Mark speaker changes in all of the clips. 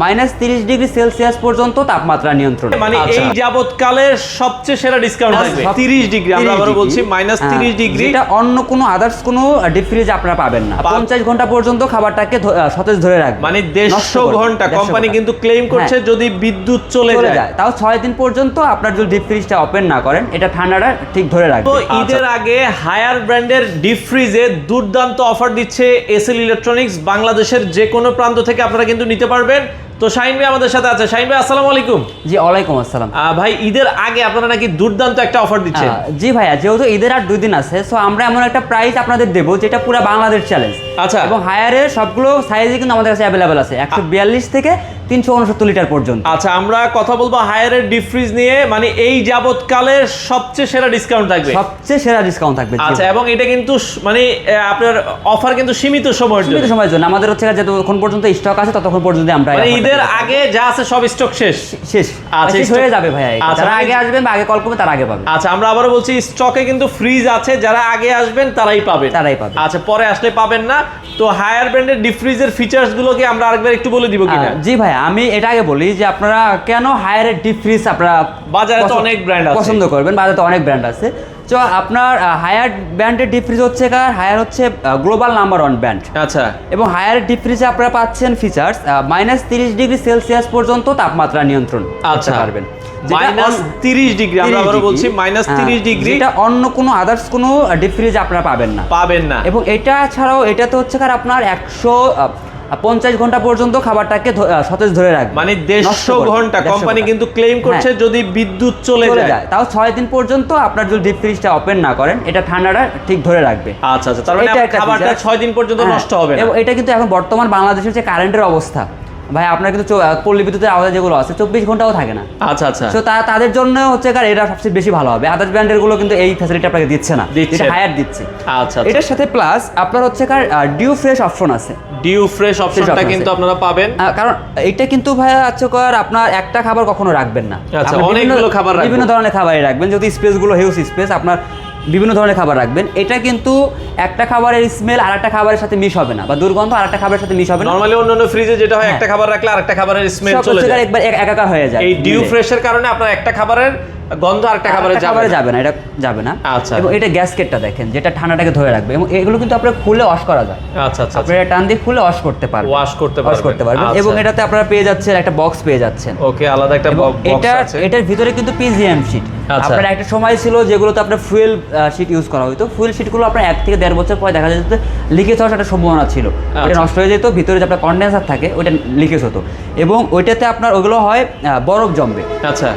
Speaker 1: -30°C পর্যন্ত তাপমাত্রা নিয়ন্ত্রণ।
Speaker 2: মানে এই যাবতকালের সবচেয়ে সেরা ডিসকাউন্ট থাকবে 30°। আমরা আবারও বলছি -30°।
Speaker 1: এটা অন্য কোনো আদার্স কোনো ডিপ ফ্রিজে আপনারা পাবেন না। 50 ঘন্টা পর্যন্ত খাবারটাকে সতেজ ধরে রাখবে।
Speaker 2: মানে 150 ঘন্টা কোম্পানি কিন্তু ক্লেম করছে যদি বিদ্যুৎ চলে যায়
Speaker 1: তাও 6 দিন পর্যন্ত আপনার যদি ডিপ ফ্রিজটা ওপেন না করেন এটা ঠান্ডাটা ঠিক ধরে রাখবে।
Speaker 2: তো ঈদের আগে হায়ার ব্র্যান্ডের ডিপ ফ্রিজে দুর্দান্ত অফার দিচ্ছে এসএল ইলেকট্রনিক্স। বাংলাদেশের যে কোনো প্রান্ত থেকে আপনারা কিন্তু নিতে পারবেন। তো শাহিন ভাই আমাদের সাথে আছে। শাহিন ভাই আসসালামু আলাইকুম।
Speaker 1: জি ওয়ালাইকুম আসসালাম।
Speaker 2: ভাই ঈদের আগে আপনারা নাকি দুর্দান্ত একটা অফার দিচ্ছেন।
Speaker 1: জি ভাইয়া, যেহেতু ঈদের আর 2 দিন আছে, সো আমরা এমন একটা প্রাইস আপনাদের দেবো যেটা পুরো বাংলাদেশ চ্যালেঞ্জ।
Speaker 2: আচ্ছা।
Speaker 1: এবং হায়ারের সবগুলো সাইজই কিন্তু আমাদের কাছে অ্যাভেলেবেল আছে 142 থেকে 369 লিটার পর্যন্ত।
Speaker 2: আচ্ছা, আমরা কথা বলবো হায়ারের ডিপ ফ্রিজ নিয়ে। মানে এই যাবতকালের সবচেয়ে সেরা ডিসকাউন্ট থাকবে।
Speaker 1: সবচেয়ে সেরা ডিসকাউন্ট থাকবে।
Speaker 2: আচ্ছা, এবং এটা কিন্তু মানে আপনার অফার কিন্তু সীমিত সময়ের জন্য।
Speaker 1: সীমিত সময়ের জন্য আমাদের হচ্ছে যতক্ষণ পর্যন্ত স্টক আছে ততক্ষণ পর্যন্ত আমরা
Speaker 2: মানে ঈদের আগে যা আছে সব স্টক শেষ।
Speaker 1: আচ্ছা, শেষ হয়ে যাবে ভাইয়া। যারা আগে আসবেন বা আগে কল করবেন তারা আগে পাবে।
Speaker 2: আচ্ছা, আমরা আবারও বলছি স্টকে কিন্তু ফ্রিজ আছে, যারা আগে আসবেন তারাই পাবে। আচ্ছা, পরে আসলে পাবেন না। তো হায়ার ব্র্যান্ডের ডিপ ফ্রিজের ফিচার্স গুলোকে আমরা আরেকবার একটু বলে দিব কিনা?
Speaker 1: জি ভাই, আমি এটা আগে বলি যে আপনারা কেন হায়ারের ডিপ ফ্রিজ আপনারা
Speaker 2: বাজারে তো অনেক ব্র্যান্ড আছে
Speaker 1: পছন্দ করবেন, বাজারে তো অনেক ব্র্যান্ড আছে। তো আপনার হায়ার ব্র্যান্ডের ডিপ ফ্রিজ হচ্ছে হায়ার হচ্ছে গ্লোবাল নাম্বার 1 ব্র্যান্ড।
Speaker 2: আচ্ছা।
Speaker 1: এবং হায়ার ডিপ ফ্রিজে আপনারা পাচ্ছেন ফিচার্স -30°C পর্যন্ত তাপমাত্রা নিয়ন্ত্রণ করতে পারবেন।
Speaker 2: -30°। আমরা আবারও বলছি -30°।
Speaker 1: এটা অন্য কোনো আদার্স কোনো ডিপ ফ্রিজ আপনারা পাবেন না। এবং এটা ছাড়াও এটাতে হচ্ছে আপনার 150 ঘন্টা পর্যন্ত খাবারটাকে সতেজ ধরে রাখবে।
Speaker 2: মানে 150 ঘন্টা কোম্পানি কিন্তু ক্লেম করছে যদি বিদ্যুৎ চলে যায়।
Speaker 1: তাও 6 দিন পর্যন্ত আপনার যদি ডিপ ফ্রিজটা ওপেন না করেন এটা ঠান্ডাটা ঠিক ধরে রাখবে।
Speaker 2: আচ্ছা আচ্ছা, তার মানে খাবারটা 6 দিন পর্যন্ত নষ্ট হবে না।
Speaker 1: এবং এটা কিন্তু এখন বর্তমান বাংলাদেশের যে কারেন্টের অবস্থা ভাই, আপনার কিন্তু পল্লী বিদ্যুতের আওয়াজ যেগুলো আছে 24 ঘন্টাও থাকে না।
Speaker 2: আচ্ছা আচ্ছা।
Speaker 1: তো তাদের জন্য হচ্ছে এটা সবচেয়ে বেশি ভালো হবে। আদার্স ব্র্যান্ডের গুলো কিন্তু এই ফ্যাসিলিটি আপনাকে দিচ্ছে না, এটা হায়ার দিচ্ছে।
Speaker 2: আচ্ছা।
Speaker 1: এটার সাথে প্লাস আপনার হচ্ছে ডিউ ফ্রেশ অপশন আছে।
Speaker 2: ডিউ ফ্রেশ অপশনটা কিন্তু আপনারা পাবেন,
Speaker 1: কারণ এটা কিন্তু ভাই হচ্ছে আপনার একটা খাবার কখনো রাখবেন না।
Speaker 2: আচ্ছা, অনেকগুলো খাবার রাখবেন,
Speaker 1: বিভিন্ন ধরনের খাবারই রাখবেন। যদি স্পেস গুলো হিউজ স্পেস, আপনার বিভিন্ন ধরনের খাবার রাখবেন। এটা কিন্তু একটা খাবারের স্মেল আর একটা খাবারের সাথে মিশ হবে না, বা দুর্গন্ধ আর একটা খাবারের সাথে মিশ হবে না।
Speaker 2: নরমালি অন্যান্য ফ্রিজে যেটা হয় একটা খাবার রাখলে আরেকটা খাবারের স্মেল চলে যায়,
Speaker 1: একবার একাকার হয়ে যায়।
Speaker 2: এই ডিউ ফ্রেশের কারণে আপনার একটা খাবারের গন্ধ আরেকটা খাবারে
Speaker 1: যাবে না, এটা যাবে না।
Speaker 2: আচ্ছা।
Speaker 1: এবং এটা গ্যাসকেটটা দেখেন যেটা ঠান্ডাটাকে ধরে রাখবে, এবং এগুলো কিন্তু আপনারা খুলে ওয়াশ করা যায়।
Speaker 2: আচ্ছা আচ্ছা,
Speaker 1: আপনারা টান দিয়ে খুলে ওয়াশ করতে পারবেন। এবং এটাতে আপনারা পেয়ে যাচ্ছেন একটা বক্স পেয়ে যাচ্ছেন।
Speaker 2: ওকে, আলাদা একটা বক্স আছে।
Speaker 1: এটার ভিতরে কিন্তু পিজিএম শীট। আপনার একটা সময় ছিল যেগুলোতে আপনার ফুয়েল শীট ইউজ করা হতো। ফুয়েল শীটগুলো আপনার 1 থেকে 1.5 বছর পরে দেখা যেত লিকেজ হওয়ার একটা সম্ভাবনা ছিল, ওটা নষ্ট হয়ে যেত। ভিতরে যে আপনার কন্ডেন্সার থাকে ওটা লিকেজ হতো, এবং ওইটাতে আপনার ওগুলো হয় বরফ জমবে।
Speaker 2: আচ্ছা।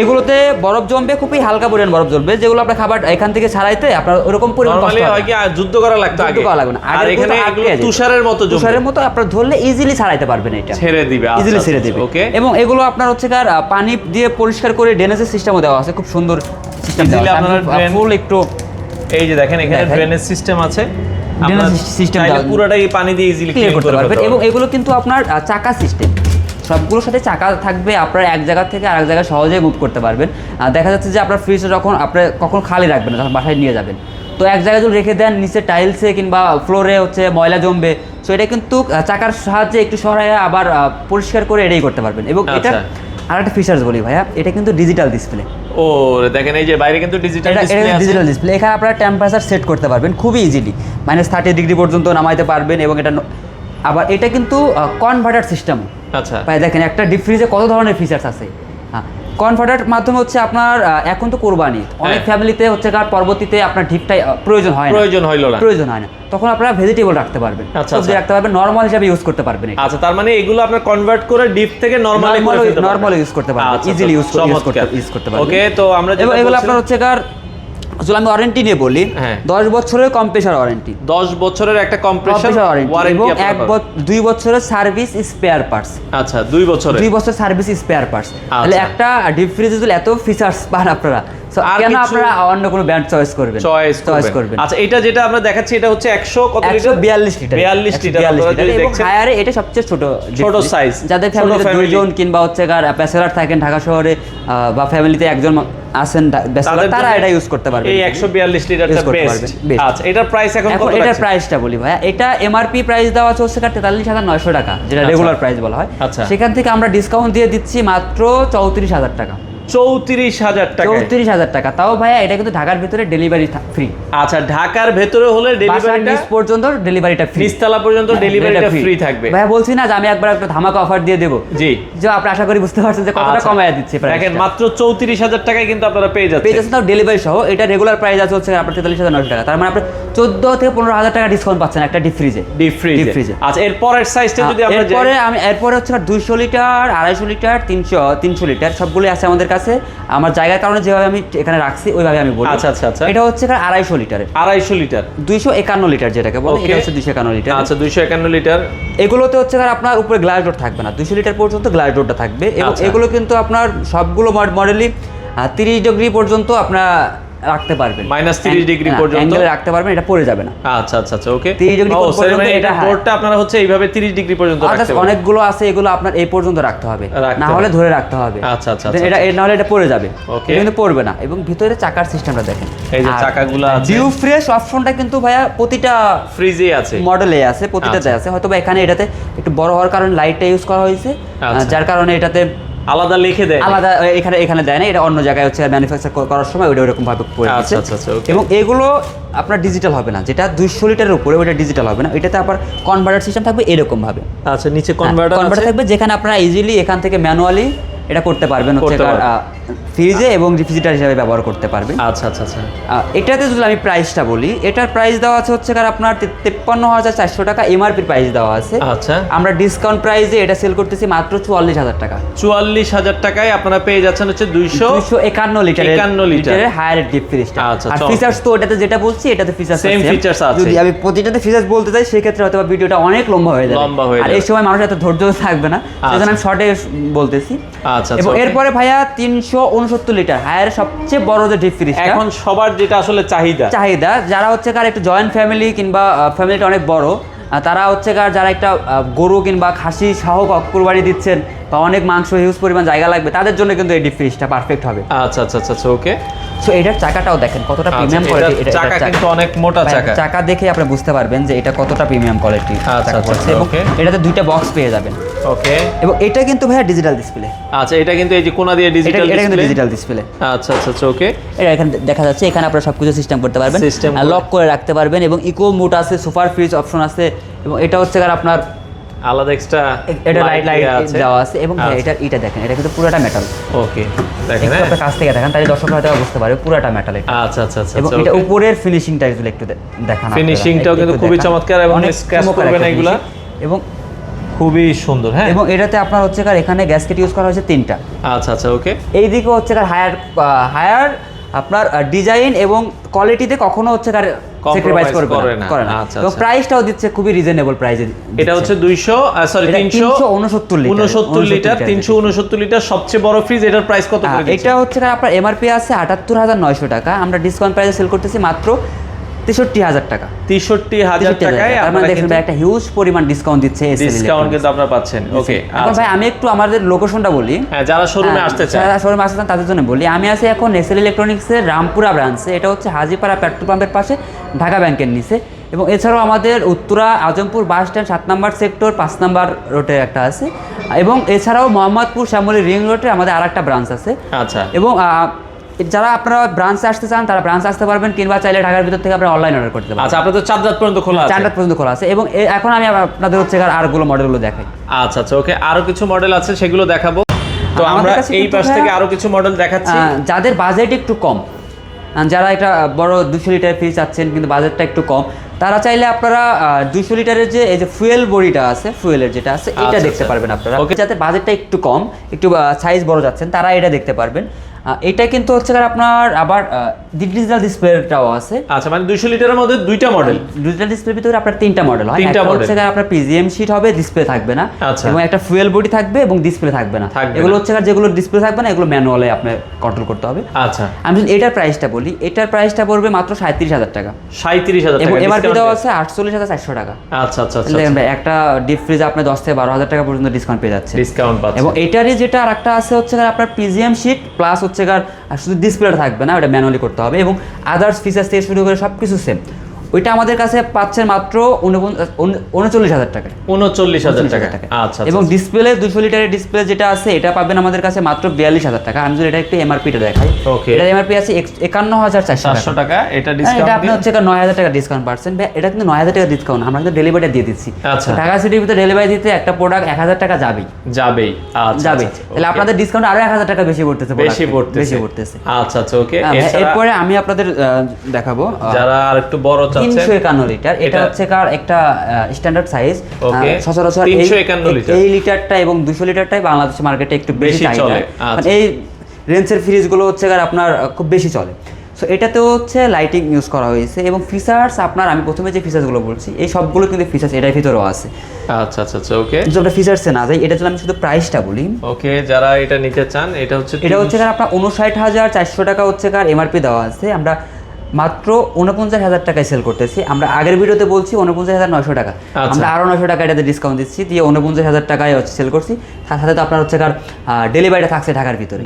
Speaker 1: এগুলোতে বরফ জমবে, খুবই হালকা পরিমাণ বরফ জমবে, যেগুলো আপনার খাবার এখান থেকে ছাড়াইতে আপনার ওরকম পরিমাণ কষ্ট হয়
Speaker 2: কি যুদ্ধ করা লাগতো,
Speaker 1: যুদ্ধ করা লাগবে না।
Speaker 2: আর এখানে এগুলো তুষারের মতো
Speaker 1: আপনার ধরলে ইজিলি ছাড়াইতে পারবেন, এটা
Speaker 2: ছেড়ে দিবে,
Speaker 1: ইজিলি ছেড়ে দিবে।
Speaker 2: ওকে।
Speaker 1: এবং এগুলো আপনার হচ্ছে পানি দিয়ে পরিষ্কার করে ড্রেনেজের সিস্টেমও দেওয়া আছে, খুব সুন্দর সিস্টেম দেওয়া আছে। আপনারা ফুল একটু
Speaker 2: এই যে দেখেন এখানে ড্রেনেজ সিস্টেম আছে,
Speaker 1: ড্রেনেজ সিস্টেম
Speaker 2: পুরোটাই পানি দিয়ে ইজিলি ক্লিন করতে পারবেন।
Speaker 1: এবং এগুলো কিন্তু আপনার চাকা সিস্টেম, সবগুলোর সাথে চাকা থাকবে। আপনার এক জায়গা থেকে আরেক জায়গায় সহজেই মুভ করতে পারবেন। দেখা যাচ্ছে যে আপনার ফ্রিজটা যখন আপনি কখনো খালি রাখবেন না, যখন বাসায় নিয়ে যাবেন, তো এক জায়গায় যদি রেখে দেন নিচে টাইলসে কিংবা ফ্লোরে হচ্ছে ময়লা জমবে, সো এটা কিন্তু চাকার সাহায্যে একটু সরাইয়া আবার পরিষ্কার করে এটাই করতে পারবেন। এবং এটা আরেকটা ফিচার্স বলি ভাইয়া, এটা কিন্তু ডিজিটাল ডিসপ্লে।
Speaker 2: ও দেখেন এই যে বাইরে কিন্তু ডিজিটাল
Speaker 1: ডিসপ্লে। এখানে আপনারা টেম্পারেচার সেট করতে পারবেন খুবই ইজিলি, -30 ডিগ্রি পর্যন্ত নামাইতে পারবেন। এবং এটা আবার এটা কিন্তু কনভার্টার সিস্টেম।
Speaker 2: আচ্ছা
Speaker 1: ভাই দেখেন একটা ডিপ ফ্রিজে কত ধরনের ফিচার্স আছে। হ্যাঁ, কনভার্টার মাধ্যমে হচ্ছে আপনার এখন তো কোরবানি, অনেক ফ্যামিলিতে হচ্ছে পরবর্তীতে আপনার ডিপটাই প্রয়োজন হয় না, তখন আপনারা ভেজিটেবল রাখতে পারবেন, সবজি রাখতে পারবেন, নরমাল হিসেবে ইউজ করতে পারবেন।
Speaker 2: আচ্ছা, তার মানে এগুলো আপনার কনভার্ট করে ডিপ থেকে নরমাল
Speaker 1: ইউজ করতে পারবেন, ইজিলি ইউজ করতে পারবেন।
Speaker 2: ওকে, তো আমরা
Speaker 1: এগুলো আপনার হচ্ছে আসলে আমি ওয়ারেন্টি নিয়ে বলি, 10 বছরের কম্প্রেসার ওয়ারেন্টি,
Speaker 2: 10 বছরের একটা কম্প্রেসার ওয়ারেন্টি,
Speaker 1: এবং 2 বছরের সার্ভিস স্পেয়ার পার্টস।
Speaker 2: আচ্ছা, 2 বছর
Speaker 1: সার্ভিস স্পেয়ার পার্টস। তাহলে একটা ডিপ ফ্রিজে যদি এত ফিচার্স পান আপনারা, So, কেন আপনারা অন্য কোনো ব্র্যান্ড চয়েস করবেন?
Speaker 2: চয়েস করবেন। আচ্ছা, এটা যেটা আমরা দেখাচ্ছি এটা হচ্ছে 100 কত লিটার?
Speaker 1: 142 লিটার।
Speaker 2: 42 লিটার আপনারা যদি
Speaker 1: এবং
Speaker 2: দেখছেন।
Speaker 1: হায়ারে এটা সবচেয়ে ছোট
Speaker 2: সাইজ।
Speaker 1: যাদের ফ্যামিলিতে দুইজন কিংবা হচ্ছে ব্যাচেলর থাকেন ঢাকা শহরে বা ফ্যামিলিতে একজন আছেন ব্যাচেলর, তারা এটা ইউজ করতে পারবে।
Speaker 2: এই 142 লিটারটা বেস্ট। আচ্ছা, এটার প্রাইস এখন কত?
Speaker 1: এটার প্রাইসটা বলি ভাইয়া, এটা এমআরপি প্রাইস দেওয়া আছে হচ্ছে 43,900 টাকা, যেটা রেগুলার প্রাইস বলা হয়।
Speaker 2: আচ্ছা।
Speaker 1: সেখান থেকে আমরা ডিসকাউন্ট দিয়ে দিচ্ছি মাত্র 34,000 টাকা।
Speaker 2: 34,000 টাকা।
Speaker 1: 34,000 টাকা, তাও ভাইয়া এটা কিন্তু ঢাকার ভিতরে ডেলিভারি ফ্রি।
Speaker 2: আচ্ছা, ঢাকার ভেতরে হলে ডেলিভারিটা
Speaker 1: নিচ পর্যন্ত ডেলিভারিটা ফ্রি,
Speaker 2: নিচতলা পর্যন্ত ডেলিভারিটা ফ্রি থাকবে।
Speaker 1: ভাইয়া বলছি না যে আমি একবার একটা ধামাকা অফার দিয়ে দেব।
Speaker 2: জি,
Speaker 1: যে আপনি আশা করি বুঝতে পারছেন যে কতটা কমায়া দিচ্ছে প্রাইস।
Speaker 2: দেখেন মাত্র 34,000 টাকায় কিন্তু আপনারা পেয়ে যাচ্ছেন
Speaker 1: তাও ডেলিভারি সহ। এটা রেগুলার প্রাইস আছে হচ্ছে আপনার 43,900 টাকা, তার মানে আপনি 14 থেকে 15,000 টাকা ডিসকাউন্ট পাচ্ছেন একটা ডিপ ফ্রিজে।
Speaker 2: ডিপ ফ্রিজে। আচ্ছা, এর পরের সাইজটা যদি আমরা
Speaker 1: এরপরে হচ্ছে 200 লিটার, 250 লিটার, 300 লিটার সবগুলোই আছে আমাদের কাছে। আমার জায়গার কারণে যেভাবে আমি এখানে রাখছি ওইভাবে আমি বলি।
Speaker 2: আচ্ছা আচ্ছা আচ্ছা,
Speaker 1: এটা হচ্ছে 250 লিটারের।
Speaker 2: 250 লিটার,
Speaker 1: 251 লিটার যেটাকে বলে, এটা হচ্ছে 251 লিটার।
Speaker 2: আচ্ছা, 251 লিটার।
Speaker 1: এগুলোতে হচ্ছে আপনার উপরে গ্লাস ডোর থাকবে না, 200 লিটার পর্যন্ত গ্লাস ডোরটা থাকবে। এবং এগুলো কিন্তু আপনার সবগুলো মডেলই 30 ডিগ্রি পর্যন্ত আপনার রাখতে পারবেন,
Speaker 2: -30 ডিগ্রি পর্যন্ত
Speaker 1: অ্যাঙ্গেলে রাখতে পারবেন, এটা পড়ে যাবে না।
Speaker 2: আচ্ছা আচ্ছা আচ্ছা, ওকে।
Speaker 1: 30 ডিগ্রি পর্যন্ত
Speaker 2: এটা ডোরটা আপনারা হচ্ছে এইভাবে 30 ডিগ্রি পর্যন্ত রাখতে পারবেন।
Speaker 1: অনেকগুলো আছে, এগুলো আপনার এই পর্যন্ত রাখতে হবে, না হলে ধরে রাখতে হবে।
Speaker 2: আচ্ছা আচ্ছা,
Speaker 1: এটা না হলে এটা পড়ে যাবে,
Speaker 2: ওকে,
Speaker 1: কিন্তু পড়বে না। এবং ভিতরে চাকার সিস্টেমটা দেখেন,
Speaker 2: এই যে চাকাগুলো আছে।
Speaker 1: ডিউ ফ্রেশ অপশনটা কিন্তু ভাইয়া প্রতিটা
Speaker 2: ফ্রিজে আছে,
Speaker 1: মডেলে আছে, প্রতিটাতে আছে। হয়তো বা এখানে এটাতে একটু বড় হওয়ার কারণে লাইটটা ইউজ করা হয়েছে, যার কারণে এটাতে
Speaker 2: আলাদা লিখে দেয়,
Speaker 1: আলাদা এখানে দেয় না, এটা অন্য জায়গায় হচ্ছে ম্যানুফ্যাকচার করার সময় ওটা ওরকম ভাবে পড়ে আছে। এবং এগুলো আপনার ডিজিটাল হবে না, যেটা 200 লিটারের উপরে ওটা ডিজিটাল হবে না, এটাতে আবার কনভার্টার সিস্টেম থাকবে এরকম ভাবে।
Speaker 2: আচ্ছা, নিচে কনভার্টার
Speaker 1: থাকবে, যেখানে আপনারা ইজিলি এখান থেকে ম্যানুয়ালি এটা করতে পারবেন হচ্ছে ফ্রিজে এবং রেফ্রিজারেটর হিসেবে ব্যবহার করতে পারবেন।
Speaker 2: আচ্ছা আচ্ছা আচ্ছা,
Speaker 1: এটাতে যদি আমি প্রাইসটা বলি, এটার প্রাইস দেওয়া আছে হচ্ছে আপনার 53,400 টাকা এমআরপি প্রাইস দেওয়া আছে।
Speaker 2: আচ্ছা,
Speaker 1: আমরা ডিসকাউন্ট প্রাইসে এটা সেল করতেছি মাত্র 44,000 টাকা।
Speaker 2: 44,000 টাকায় আপনারা পেয়ে যাচ্ছেন হচ্ছে
Speaker 1: 251 লিটারের হায়ার ডিপ ফ্রিজটা। আর ফিচারস তো এটাতে যেটা বলছি এটাতে ফিচারস
Speaker 2: সেম ফিচারস আছে।
Speaker 1: যদি আমি প্রতিটাতে ফিচারস বলতে চাই সেক্ষেত্রে হয়তো ভিডিওটা অনেক লম্বা হয়ে যাবে, আর এই সময় মানুষ এত ধৈর্য থাকবে না, সেজন্য আমি শর্টে বলতেছি।
Speaker 2: আচ্ছা,
Speaker 1: এবং এরপরে ভাইয়া 369 লিটার হায়ার সবচেয়ে বড় যে ডিপ ফ্রিজটা,
Speaker 2: এখন সবার যেটা আসলে চাহিদা,
Speaker 1: যারা হচ্ছে একটু জয়েন্ট ফ্যামিলি কিংবা ফ্যামিলিটা অনেক বড়, তারা হচ্ছে যারা একটা গরু কিংবা খাসি সহ কুরবানি দিচ্ছেন বা অনেক মাংস হিউজ পরিমাণ জায়গা লাগবে, তাদের জন্য কিন্তু এই ডিপ ফ্রিজটা পারফেক্ট হবে।
Speaker 2: আচ্ছা আচ্ছা আচ্ছা, ওকে।
Speaker 1: সো এটার চাকাটাও দেখেন কতটা প্রিমিয়াম কোয়ালিটি, এটা
Speaker 2: চাকা কিন্তু অনেক মোটা চাকা।
Speaker 1: চাকা দেখে আপনি বুঝতে পারবেন যে এটা কতটা প্রিমিয়াম কোয়ালিটি।
Speaker 2: আচ্ছা আচ্ছা,
Speaker 1: এবং
Speaker 2: ওকে।
Speaker 1: এটাতে দুইটা বক্স পেয়ে যাবেন,
Speaker 2: ওকে।
Speaker 1: এবং এটা কিন্তু ভাইয়া ডিজিটাল ডিসপ্লে।
Speaker 2: আচ্ছা, এটা কিন্তু এই যে কোণা দিয়ে ডিজিটাল ডিসপ্লে,
Speaker 1: এটা কিন্তু ডিজিটাল ডিসপ্লে।
Speaker 2: আচ্ছা আচ্ছা আচ্ছা, ওকে।
Speaker 1: এটা এখানে দেখা যাচ্ছে, এখানে আপনারা সবকিছু সিস্টেম করতে পারবেন, লক করে রাখতে পারবেন, এবং ইকো মোড আছে, সুপার ফ্রিজ অপশন আছে, এবং এটা হচ্ছে আপনার
Speaker 2: আলাদা এক্সট্রা
Speaker 1: এটা লাইট দেওয়া আছে। এবং এটা দেখেন, এটা কিন্তু পুরোটা মেটাল।
Speaker 2: ওকে, দেখেন
Speaker 1: আপনার কাছ থেকে দেখেন, তাহলে দর্শকরা হয়তো বুঝতে পারবে পুরোটা মেটাল এটা।
Speaker 2: আচ্ছা আচ্ছা আচ্ছা,
Speaker 1: এবং এটা উপরের ফিনিশিংটা একটু দেখান,
Speaker 2: ফিনিশিংটাও কিন্তু খুবই চমৎকার, এবং স্ক্র্যাচ করবে না এগুলা,
Speaker 1: এবং
Speaker 2: খুবই সুন্দর। হ্যাঁ,
Speaker 1: এবং এটাতে আপনার হচ্ছে এখানে গ্যাসকেট ইউজ করা হয়েছে 3টা।
Speaker 2: আচ্ছা আচ্ছা, ওকে।
Speaker 1: এইদিকে হচ্ছে হায়ার আপনার ডিজাইন এবং কোয়ালিটিতে কখনো হচ্ছে স্যাক্রিফাইস করবে না। এবং প্রাইসটাও দিচ্ছে খুবই রিজনেবল প্রাইসে।
Speaker 2: এটা হচ্ছে 369 লিটার, 369 লিটার সবচেয়ে বড় ফ্রিজ। এটার প্রাইস কত করে দিচ্ছেন?
Speaker 1: এটা হচ্ছে আপনার এমআরপি আছে 78,900 টাকা, আমরা ডিসকাউন্ট প্রাইসে সেল করতেছি মাত্র 63,000 টাকা।
Speaker 2: 63,000 টাকায়
Speaker 1: আপনারা দেখেন ভাই একটা হিউজ পরিমাণ ডিসকাউন্ট দিচ্ছে,
Speaker 2: ডিসকাউন্ট কিন্তু আপনারা পাচ্ছেন। ওকে,
Speaker 1: এখন ভাই আমি একটু আমাদের লোকেশনটা বলি।
Speaker 2: হ্যাঁ, যারা শোরুমে আসতে চায়,
Speaker 1: তাদের জন্য বলি। আমি আছি এখন এসএল ইলেকট্রনিক্সের রামপুরা ব্রাঞ্চে, এটা হচ্ছে হাজীপাড়া পেট্রোল পাম্পের পাশে, ঢাকা ব্যাংকের নিচে। এবং এছাড়াও আমাদের উত্তরা আজমপুর বাস স্ট্যান্ড 7 নম্বর সেক্টর 5 নম্বর রোডে একটা আছে, এবং এছাড়াও মোহাম্মদপুর শ্যামলী রিং রোডে আমাদের আরেকটা ব্রাঞ্চ আছে।
Speaker 2: আচ্ছা,
Speaker 1: এবং যারা আপনারা ব্রাঞ্চে আসতে চান তারা ব্রাঞ্চে আসতে পারবেন, কিংবা চাইলে ঢাকার ভিতর থেকে আপনারা অনলাইন অর্ডার করতে পারবেন।
Speaker 2: আচ্ছা, আপনাদের 4 রাত পর্যন্ত খোলা আছে?
Speaker 1: 4 রাত পর্যন্ত খোলা আছে। এবং এখন আমি আপনাদের হচ্ছে আরগুলো মডেলগুলো দেখাই।
Speaker 2: আচ্ছা আচ্ছা, ওকে। আরো কিছু মডেল আছে, সেগুলো দেখাবো। তো আমরা এই পাশ থেকে আরো কিছু মডেল দেখাচ্ছি।
Speaker 1: যাদের বাজেট একটু কম, যারা একটা বড় 200 লিটার ফ্রিজ চাচ্ছেন কিন্তু বাজেটটা একটু কম, তারা চাইলে আপনারা 200 লিটারের যে এই যে ফুয়েল বডিটা আছে, ফুয়েলের যেটা আছে, এটা দেখতে পারবেন আপনারা। যাদের বাজেটটা একটু কম, একটু সাইজ বড় যাচ্ছেন, তারা এটা দেখতে পারবেন। এটা কিন্তু হচ্ছে গিয়ে আপনার আবার ডিজিটাল ডিসপ্লেটাও আছে।
Speaker 2: আচ্ছা, মানে 200 লিটারের মধ্যে দুইটা মডেল।
Speaker 1: ডিজিটাল ডিসপ্লের ভিতরে আপনার তিনটা মডেল হয়।
Speaker 2: তিনটা
Speaker 1: একটা
Speaker 2: মডেল
Speaker 1: হচ্ছে গিয়ে আপনার পিজিএম শীট হবে, ডিসপ্লে থাকবে না,
Speaker 2: আচ্ছা।
Speaker 1: এবং একটা ফুয়েল বডি থাকবে এবং ডিসপ্লে থাকবে না। এগুলো হচ্ছে গিয়ে যেগুলো ডিসপ্লে থাকবে না এগুলো ম্যানুয়ালে আপনি কন্ট্রোল করতে হবে।
Speaker 2: আচ্ছা,
Speaker 1: আমি যদি এটার প্রাইসটা বলি, এটার প্রাইসটা পড়বে মাত্র 37,000 টাকা।
Speaker 2: 37,000
Speaker 1: এবং
Speaker 2: টাকা
Speaker 1: এমআরপি দেওয়া আছে 48,400 টাকা।
Speaker 2: আচ্ছা আচ্ছা আচ্ছা,
Speaker 1: দেখেন ভাই, একটা ডিপ ফ্রিজ আপনি 10 থেকে 12,000 টাকা পর্যন্ত ডিসকাউন্ট পেয়ে যাচ্ছে।
Speaker 2: ডিসকাউন্ট পাচ্ছেন।
Speaker 1: এবং এটারই যেটা আরেকটা আছে হচ্ছে গিয়ে আপনার পিজিএম শীট প্লাস হচ্ছে গিয়ে শুধু ডিসপ্লেটা থাকবে না, ওটা ম্যানুয়ালি করতে হবে, এবং আদার্স ফিচার্স থেকে শুরু করে সব কিছু সেম। ওইটা আমাদের কাছে পাচ্ছেন মাত্র 39,000 টাকায়।
Speaker 2: 39,000 টাকা। আচ্ছা,
Speaker 1: এবং ডিসপ্লে 200 লিটারের ডিসপ্লে যেটা আছে এটা পাবেন আমাদের কাছে মাত্র 42,000 টাকা। আমি যদি এটা একটু এমআরপিটা দেখাই,
Speaker 2: ওকে,
Speaker 1: এটা এমআরপি আছে 51,400
Speaker 2: টাকা। এটা
Speaker 1: এটা
Speaker 2: ডিসকাউন্ট
Speaker 1: আপনি হচ্ছে 9,000 টাকা ডিসকাউন্ট পাচ্ছেন। এটা কিন্তু 9,000 টাকা ডিসকাউন্ট, আমরা কিন্তু ডেলিভারিটা দিয়ে দিচ্ছি।
Speaker 2: আচ্ছা,
Speaker 1: ঢাকা সিটির ভিতরে ডেলিভারি দিতে একটা প্রোডাক্ট 1,000 টাকা যাবেই।
Speaker 2: আচ্ছা,
Speaker 1: যাবে। তাহলে আপনাদের ডিসকাউন্ট আরো 1,000 টাকা বেশি পড়তেছে। বেশি পড়তেছে।
Speaker 2: আচ্ছা আচ্ছা, ওকে।
Speaker 1: এরপরে আমি আপনাদের দেখাবো
Speaker 2: যারা আরেকটু বড় চাচ্ছেন,
Speaker 1: 351 লিটার। এটা হচ্ছে কার একটা স্ট্যান্ডার্ড সাইজ। সচরাচর এই লিটারটা এবং 200 লিটারটাই বাংলাদেশের মার্কেটে একটু বেশি চাহিদা। এই রেঞ্জের ফ্রিজগুলো হচ্ছে আপনার খুব বেশি চলে। সো এটাতেও হচ্ছে লাইটিং ইউজ করা হয়েছে, এবং ফিচার্স আপনার, আমি প্রথমে যে ফিচার্সগুলো বলছি এই সবগুলো কিন্তু ফিচার্স এটার ভিতরেও আছে।
Speaker 2: আচ্ছা আচ্ছা আচ্ছা, ওকে।
Speaker 1: যদি আমরা ফিচার্সে না যাই, এটা যদি আমি শুধু প্রাইসটা বলি,
Speaker 2: ওকে, যারা এটা নিতে চান, এটা হচ্ছে
Speaker 1: আপনার 59,400 টাকা হচ্ছে কার এমআরপি দেওয়া আছে। আমরা মাত্র 49,000 টাকায় সেল করতেছি। আমরা আগের ভিডিওতে বলছি 49,900 টাকা, আমরা আরো 900 টাকা এটাতে ডিসকাউন্ট দিচ্ছি, দিয়ে 49,000 টাকায় হচ্ছে সেল করছি। তার সাথে তো আপনার হচ্ছে কার ডেলিভারিটা থাকছে ঢাকার ভিতরে।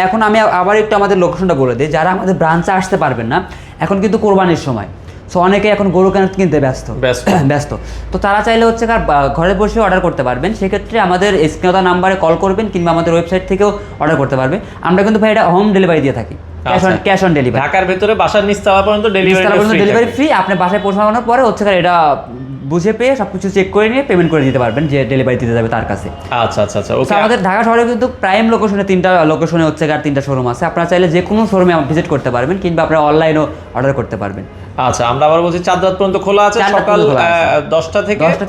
Speaker 1: এখন আমি আবার একটু আমাদের লোকেশনটা বলে দিই, যারা আমাদের ব্রাঞ্চে আসতে পারবেন না, এখন কিন্তু কোরবানির সময়, সো অনেকে এখন গরু কিনতে ব্যস্ত, তো তারা চাইলে হচ্ছে কার ঘরে বসে অর্ডার করতে পারবেন। সেক্ষেত্রে আমাদের স্ক্রিনে নাম্বারে কল করবেন, কিংবা আমাদের ওয়েবসাইট থেকেও অর্ডার করতে পারবেন। আমরা কিন্তু ভাই এটা হোম ডেলিভারি দিয়ে থাকি, ক্যাশ অন ডেলিভারি।
Speaker 2: ঢাকার ভিতরে বাসার নিচতলা পর্যন্ত ডেলিভারি
Speaker 1: ফ্রি। আপনি বাসায় পৌঁছানোর পরে হচ্ছে এটা বুঝে পেয়ে সবকিছু চেক করে নিয়ে পেমেন্ট করে দিতে পারবেন, যে ডেলিভারি দিতে যাবে তার কাছে।
Speaker 2: আচ্ছা আচ্ছা আচ্ছা, ওকে।
Speaker 1: আমাদের ঢাকা শহরে কিন্তু প্রাইম লোকেশনে 3টা লোকেশনে হচ্ছে আর 3টা শোরুম আছে। আপনারা চাইলে যে কোনো শোরুমে ভিজিট করতে পারবেন, কিংবা আপনারা অনলাইনেও অর্ডার করতে পারবেন।
Speaker 2: আচ্ছা, আমরা আবার বলছি চাঁদ রাত পর্যন্ত খোলা আছে, সকাল 10টা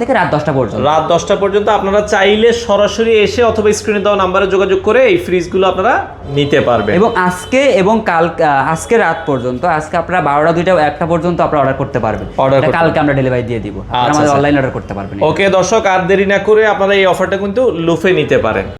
Speaker 2: থেকে রাত 10টা পর্যন্ত। রাত 10টা পর্যন্ত আপনারা চাইলে সরাসরি এসে অথবা স্ক্রিনে দেওয়া নাম্বারে যোগাযোগ করে এই ফ্রিজগুলো আপনারা নিতে পারবেন।
Speaker 1: এবং আজকে রাত পর্যন্ত, আজকে আপনারা 12টা 2টা 1টা পর্যন্ত আপনারা অর্ডার করতে পারবেন। কালকে আমরা ডেলিভারি দিয়ে দিব, আমাদের অনলাইন অর্ডার করতে পারবেন।
Speaker 2: ওকে দর্শক, আর দেরি না করে আপনারা এই অফারটা কিন্তু লুফে নিতে পারেন।